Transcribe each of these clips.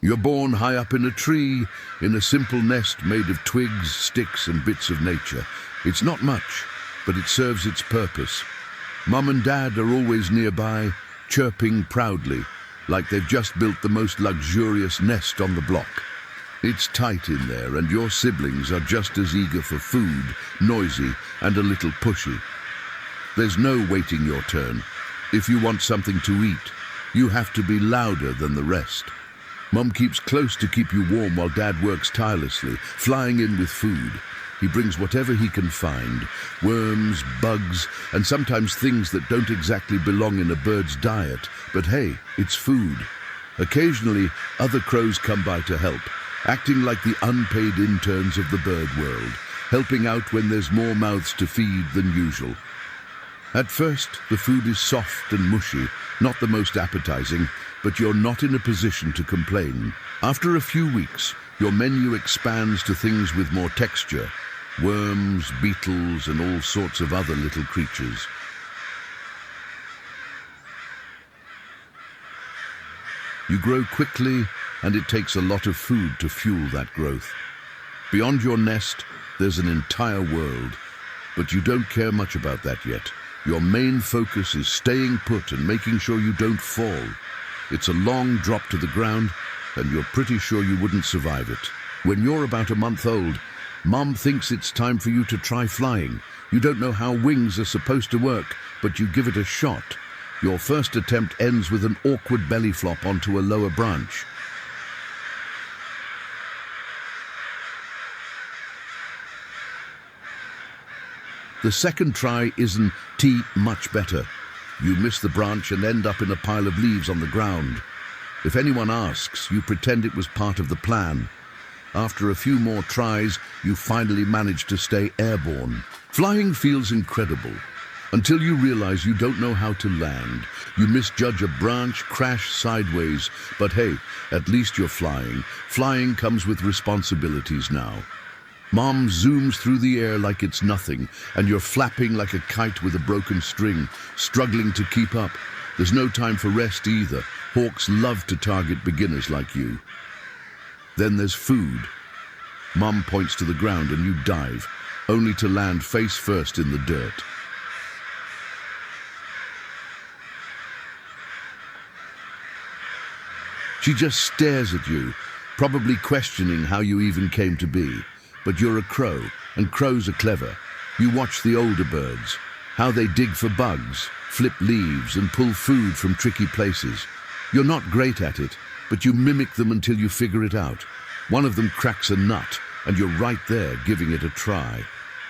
You're born high up in a tree, in a simple nest made of twigs, sticks, and bits of nature. It's not much, but it serves its purpose. Mum and Dad are always nearby, chirping proudly, like they've just built the most luxurious nest on the block. It's tight in there, and your siblings are just as eager for food, noisy, and a little pushy. There's no waiting your turn. If you want something to eat, you have to be louder than the rest. Mum keeps close to keep you warm while Dad works tirelessly, flying in with food. He brings whatever he can find, worms, bugs, and sometimes things that don't exactly belong in a bird's diet. But hey, it's food. Occasionally, other crows come by to help, acting like the unpaid interns of the bird world, helping out when there's more mouths to feed than usual. At first, the food is soft and mushy, not the most appetizing, but you're not in a position to complain. After a few weeks, your menu expands to things with more texture, worms, beetles, and all sorts of other little creatures. You grow quickly, and it takes a lot of food to fuel that growth. Beyond your nest, there's an entire world, but you don't care much about that yet. Your main focus is staying put and making sure you don't fall. It's a long drop to the ground, and you're pretty sure you wouldn't survive it. When you're about a month old, Mum thinks it's time for you to try flying. You don't know how wings are supposed to work, but you give it a shot. Your first attempt ends with an awkward belly flop onto a lower branch. The second try isn't much better. You miss the branch and end up in a pile of leaves on the ground. If anyone asks, you pretend it was part of the plan. After a few more tries, you finally manage to stay airborne. Flying feels incredible, until you realize you don't know how to land. You misjudge a branch, crash sideways, but hey, at least you're flying. Flying comes with responsibilities now. Mom zooms through the air like it's nothing, and you're flapping like a kite with a broken string, struggling to keep up. There's no time for rest either. Hawks love to target beginners like you. Then there's food. Mom points to the ground and you dive, only to land face first in the dirt. She just stares at you, probably questioning how you even came to be. But you're a crow, and crows are clever. You watch the older birds, how they dig for bugs, flip leaves, and pull food from tricky places. You're not great at it, but you mimic them until you figure it out. One of them cracks a nut, and you're right there giving it a try.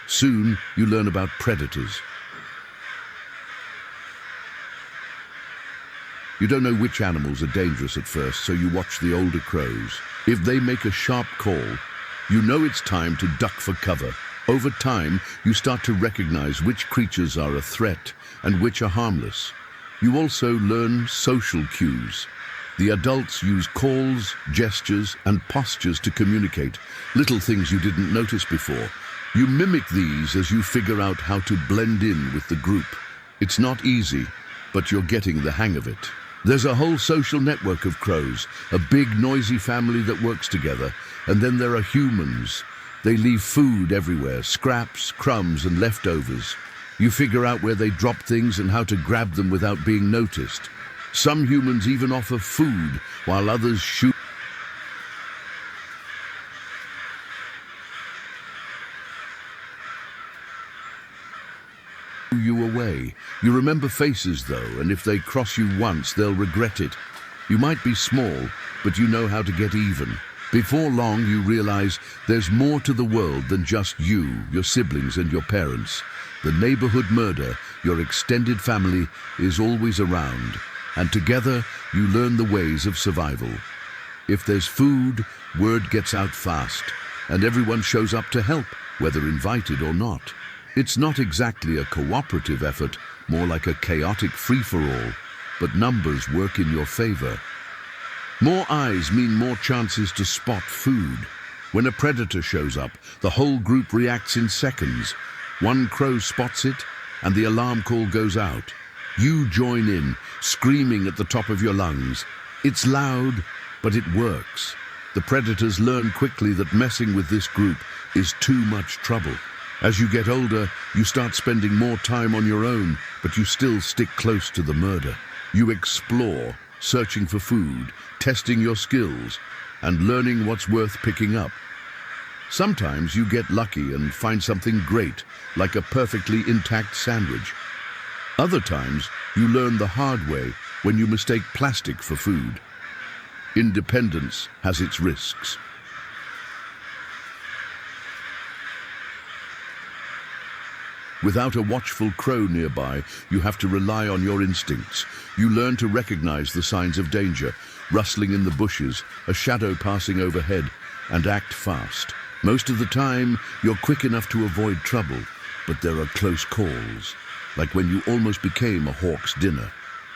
Soon, you learn about predators. You don't know which animals are dangerous at first, so you watch the older crows. If they make a sharp call, you know it's time to duck for cover. Over time, you start to recognize which creatures are a threat and which are harmless. You also learn social cues. The adults use calls, gestures, and postures to communicate, little things you didn't notice before. You mimic these as you figure out how to blend in with the group. It's not easy, but you're getting the hang of it. There's a whole social network of crows, a big noisy family that works together. And then there are humans. They leave food everywhere, scraps, crumbs, and leftovers. You figure out where they drop things and how to grab them without being noticed. Some humans even offer food, while others shoot you away. You remember faces though, and if they cross you once, they'll regret it. You might be small, but you know how to get even. Before long, you realize there's more to the world than just you, your siblings, and your parents. The neighborhood murder, your extended family, is always around, and together you learn the ways of survival. If there's food, word gets out fast, and everyone shows up to help, whether invited or not. It's not exactly a cooperative effort, more like a chaotic free-for-all, but numbers work in your favor. More eyes mean more chances to spot food. When a predator shows up, the whole group reacts in seconds. One crow spots it, and the alarm call goes out. You join in, screaming at the top of your lungs. It's loud, But it works. The predators learn quickly that messing with this group is too much trouble. As you get older, you start spending more time on your own, but you still stick close to the murder. You explore, searching for food, testing your skills, and learning what's worth picking up. Sometimes you get lucky and find something great, like a perfectly intact sandwich. Other times, you learn the hard way when you mistake plastic for food. Independence has its risks. Without a watchful crow nearby, you have to rely on your instincts. You learn to recognize the signs of danger, rustling in the bushes, a shadow passing overhead, and act fast. Most of the time, you're quick enough to avoid trouble, but there are close calls, like when you almost became a hawk's dinner.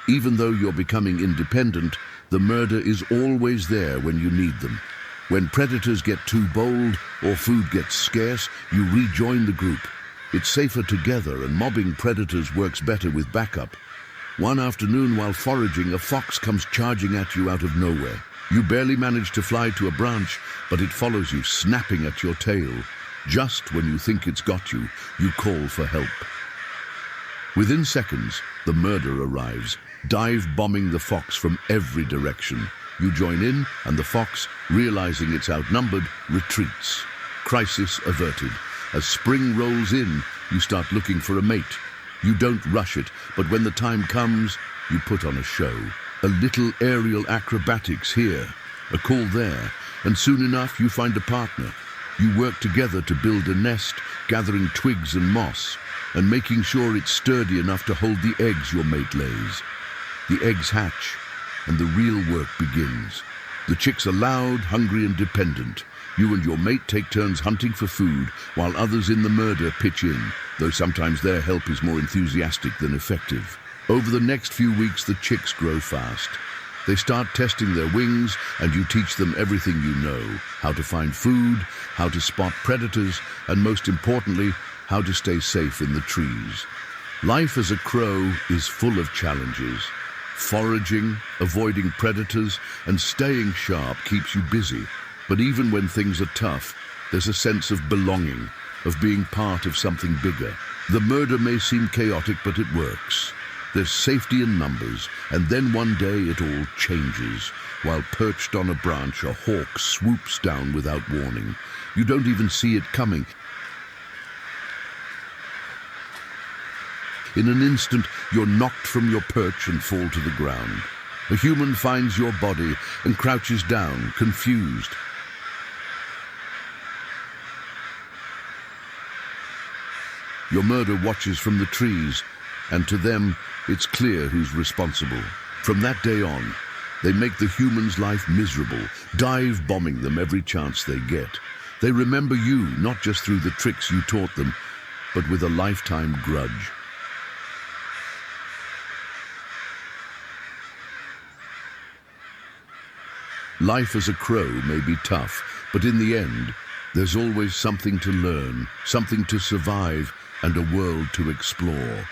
Even though you're becoming independent, the murder is always there when you need them. When predators get too bold or food gets scarce, you rejoin the group. It's safer together, and mobbing predators works better with backup. One afternoon while foraging, a fox comes charging at you out of nowhere. You barely manage to fly to a branch, but it follows you, snapping at your tail. Just when you think it's got you, you call for help. Within seconds, the murder arrives, dive-bombing the fox from every direction. You join in, and the fox, realizing it's outnumbered, retreats. Crisis averted. As spring rolls in, you start looking for a mate. You don't rush it, but when the time comes, you put on a show. A little aerial acrobatics here, a call there, and soon enough you find a partner. You work together to build a nest, gathering twigs and moss, and making sure it's sturdy enough to hold the eggs your mate lays. The eggs hatch, and the real work begins. The chicks are loud, hungry, and dependent. You and your mate take turns hunting for food, while others in the murder pitch in, though sometimes their help is more enthusiastic than effective. Over the next few weeks, the chicks grow fast. They start testing their wings, and you teach them everything you know: how to find food, how to spot predators, and most importantly, how to stay safe in the trees. Life as a crow is full of challenges. Foraging, avoiding predators, and staying sharp keeps you busy. But even when things are tough, there's a sense of belonging, of being part of something bigger. The murder may seem chaotic, but it works. There's safety in numbers, and then one day it all changes. While perched on a branch, a hawk swoops down without warning. You don't even see it coming. In an instant, you're knocked from your perch and fall to the ground. A human finds your body and crouches down, confused. Your murder watches from the trees, and to them, it's clear who's responsible. From that day on, they make the human's life miserable, dive-bombing them every chance they get. They remember you, not just through the tricks you taught them, but with a lifetime grudge. Life as a crow may be tough, but in the end, there's always something to learn, something to survive, and a world to explore.